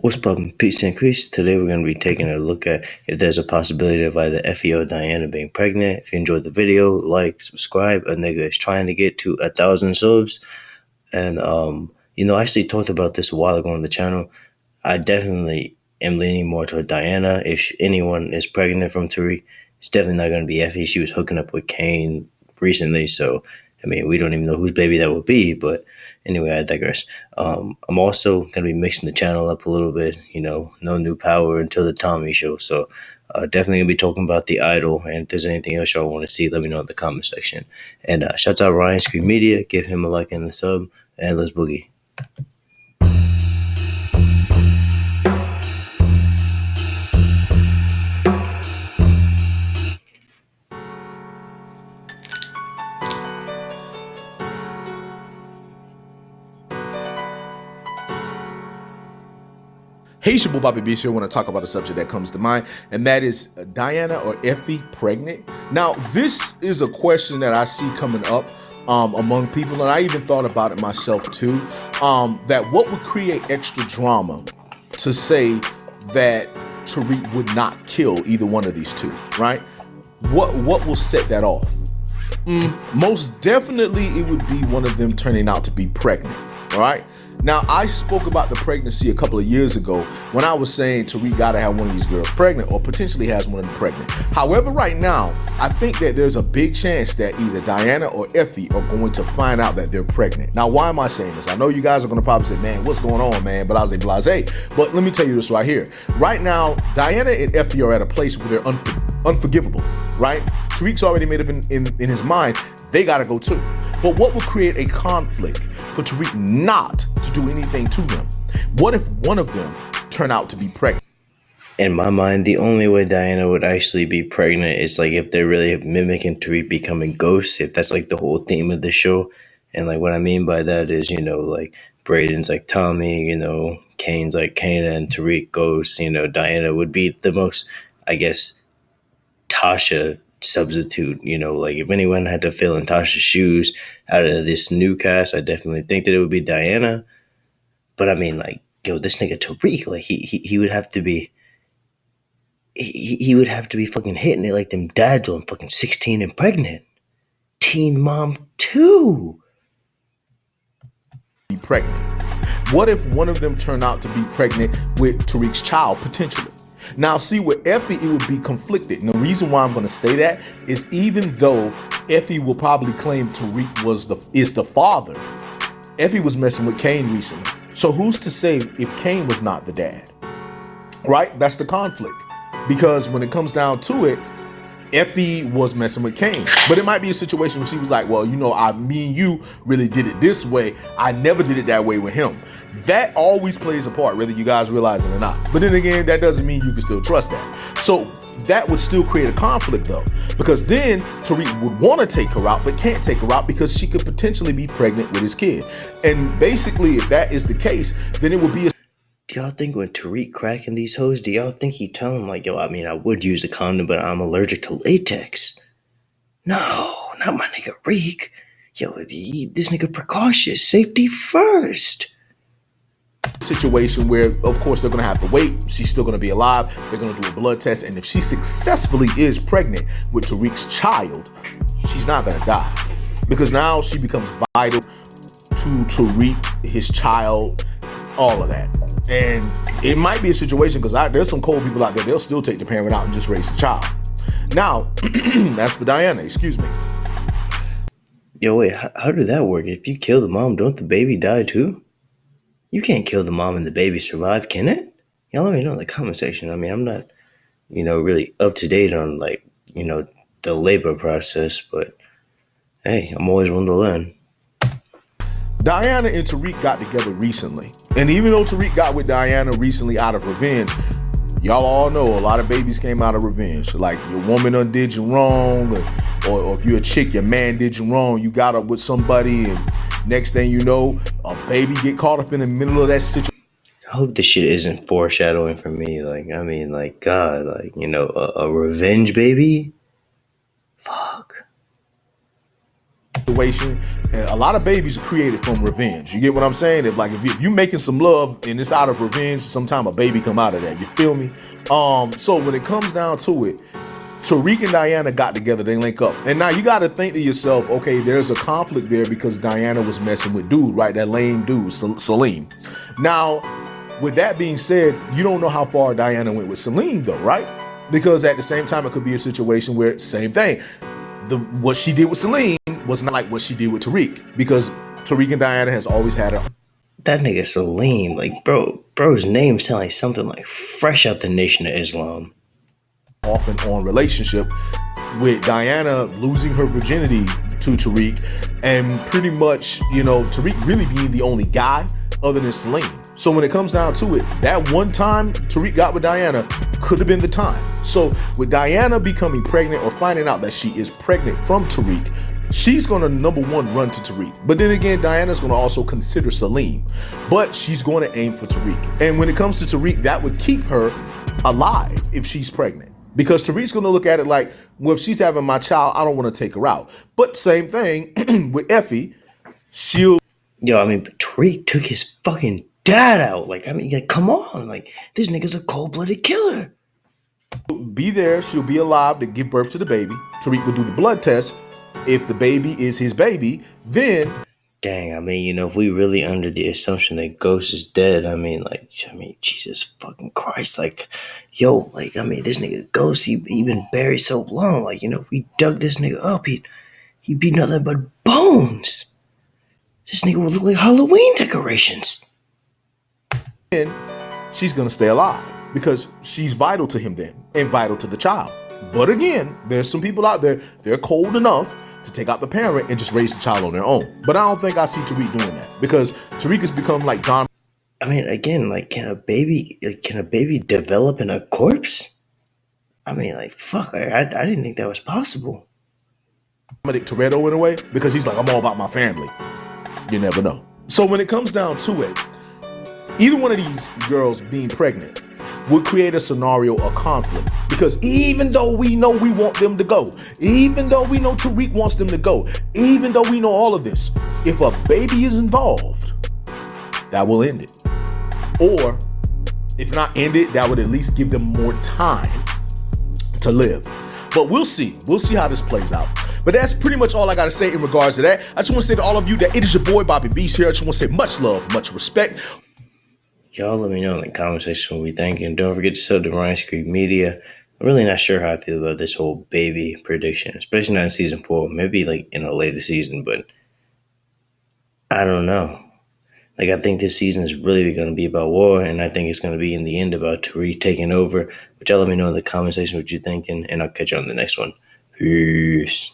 What's poppin'? Peace and increase. Today we're going to be taking a look at if there's a possibility of either Effie or Diana being pregnant. If you enjoyed the video, like, subscribe. A nigga is trying to get to 1,000 subs. And, I actually talked about this a while ago on the channel. I definitely am leaning more toward Diana. If anyone is pregnant from Tariq, it's definitely not going to be Effie. She was hooking up with Kane recently, so we don't even know whose baby that will be. But anyway, I digress. I'm also going to be mixing the channel up a little bit. No new power until the Tommy show. So definitely going to be talking about the idol. And if there's anything else y'all want to see, let me know in the comment section. And shouts out Ryan Screen Media. Give him a like and the sub. And let's boogie. Hey, it's your boy Bobby B. Here. I want to talk about a subject that comes to mind, and that is Diana or Effie pregnant? Now, this is a question that I see coming up among people, and I even thought about it myself too, that what would create extra drama to say that Tariq would not kill either one of these two, right? What will set that off? Most definitely it would be one of them turning out to be pregnant, all right? Now, I spoke about the pregnancy a couple of years ago when I was saying Tariq got to have one of these girls pregnant or potentially has one of them pregnant. However, right now, I think that there's a big chance that either Diana or Effie are going to find out that they're pregnant. Now, why am I saying this? I know you guys are going to probably say, man, what's going on, man? Blase, blase. But let me tell you this right here. Right now, Diana and Effie are at a place where they're unforgivable, right? Tariq's already made up in his mind, they got to go too. But what would create a conflict for Tariq not to do anything to them? What if one of them turn out to be pregnant? In my mind, the only way Diana would actually be pregnant is like if they're really mimicking Tariq becoming ghosts, if that's like the whole theme of the show. And like what I mean by that is, like Braden's like Tommy, Kane's like Kana, and Tariq ghosts, Diana would be the most, I guess, Tasha substitute. Like if anyone had to fill in Tasha's shoes out of this new cast, I definitely think that it would be Diana. But this nigga Tariq, like he would have to be he would have to be fucking hitting it like them dads on fucking 16 and pregnant. Teen mom too. Be pregnant. What if one of them turned out to be pregnant with Tariq's child potentially? Now, see, with Effie, it would be conflicted. And the reason why I'm going to say that is even though Effie will probably claim Tariq is the father, Effie was messing with Kane recently. So who's to say if Kane was not the dad? Right? That's the conflict. Because when it comes down to it, Effie was messing with Kane. But it might be a situation where she was like, well, me and you really did it this way. I never did it that way with him. That always plays a part, whether you guys realize it or not. But then again, that doesn't mean you can still trust that. So that would still create a conflict though, because then Tariq would want to take her out, but can't take her out because she could potentially be pregnant with his kid. And basically, if that is the case, then it would be Do y'all think when Tariq cracking these hoes, do y'all think he tell him like, yo, I would use a condom, but I'm allergic to latex? No, not my nigga Reek. Yo, this nigga precautious. Safety first. Situation where, of course, they're going to have to wait. She's still going to be alive. They're going to do a blood test. And if she successfully is pregnant with Tariq's child, she's not going to die. Because now she becomes vital to Tariq, his child, all of that. And it might be a situation because there's some cold people out there, they'll still take the parent out and just raise the child. Now, that's for Diana, excuse me. Yo, wait, how did that work? If you kill the mom, don't the baby die too? You can't kill the mom and the baby survive, can it? Y'all let me know in the comment section. I'm not, really up to date on the labor process, but hey, I'm always willing to learn. Diana and Tariq got together recently. And even though Tariq got with Diana recently out of revenge, y'all all know a lot of babies came out of revenge. Like your woman undid you wrong, or if you're a chick, your man did you wrong, you got up with somebody, and next thing you know, a baby get caught up in the middle of that situation. I hope this shit isn't foreshadowing for me. God, a revenge baby? Fuck. situation. And a lot of babies are created from revenge. You get what I'm saying? If you making some love and it's out of revenge, sometime a baby come out of that. You feel me? So when it comes down to it, Tariq and Diana got together, they link up. And now you got to think to yourself, okay, there's a conflict there because Diana was messing with dude, right? That lame dude, Salim. Now, with that being said, you don't know how far Diana went with Salim though, right? Because at the same time, it could be a situation where same thing. What she did with Salim was not like what she did with Tariq, because Tariq and Diana has always had a That nigga Salim, like, bro's name sound like something like fresh out the Nation of Islam. off and on relationship, with Diana losing her virginity to Tariq, and pretty much, Tariq really being the only guy other than Salim. So when it comes down to it, that one time Tariq got with Diana could have been the time. So with Diana becoming pregnant or finding out that she is pregnant from Tariq, she's going to, number one, run to Tariq. But then again, Diana's going to also consider Salim. But she's going to aim for Tariq. And when it comes to Tariq, that would keep her alive if she's pregnant. Because Tariq's going to look at it like, well, if she's having my child, I don't want to take her out. But same thing with Effie, she'll... Yo, I mean, Tariq took his fucking dad out. Like, come on. Like, this nigga's a cold-blooded killer. be there, she'll be alive to give birth to the baby. Tariq will do the blood test. If the baby is his baby, then... Dang, I mean, if we really under the assumption that Ghost is dead, Jesus fucking Christ, like, yo, like, this nigga Ghost, he been buried so long, like, if we dug this nigga up, he'd be nothing but bones. This nigga would look like Halloween decorations. Then she's gonna stay alive because she's vital to him then, and vital to the child. But again, there's some people out there, they're cold enough to take out the parent and just raise the child on their own. But I don't think I see Tariq doing that, because Tariq has become like Don. I mean, again, like, can a baby develop in a corpse? I mean, like, fuck, I didn't think that was possible. Toretto in a way, because he's like, I'm all about my family. You never know. So when it comes down to it, either one of these girls being pregnant would create a scenario of conflict, because even though we know we want them to go, even though we know Tariq wants them to go, even though we know all of this, if a baby is involved, that will end it. Or if not end it, that would at least give them more time to live. But we'll see how this plays out. But that's pretty much all I got to say in regards to that. I just want to say to all of you that it is your boy Bobby Beast here. I just want to say much love, much respect. Y'all let me know in the comment section what we think, and don't forget to sub to Ryan's Creek Media. I'm really not sure how I feel about this whole baby prediction, especially not in season 4. Maybe like in a later season, but I don't know. Like, I think this season is really going to be about war, and I think it's going to be in the end about Tariq taking over. But y'all let me know in the comment section what you're thinking, and I'll catch you on the next one. Peace.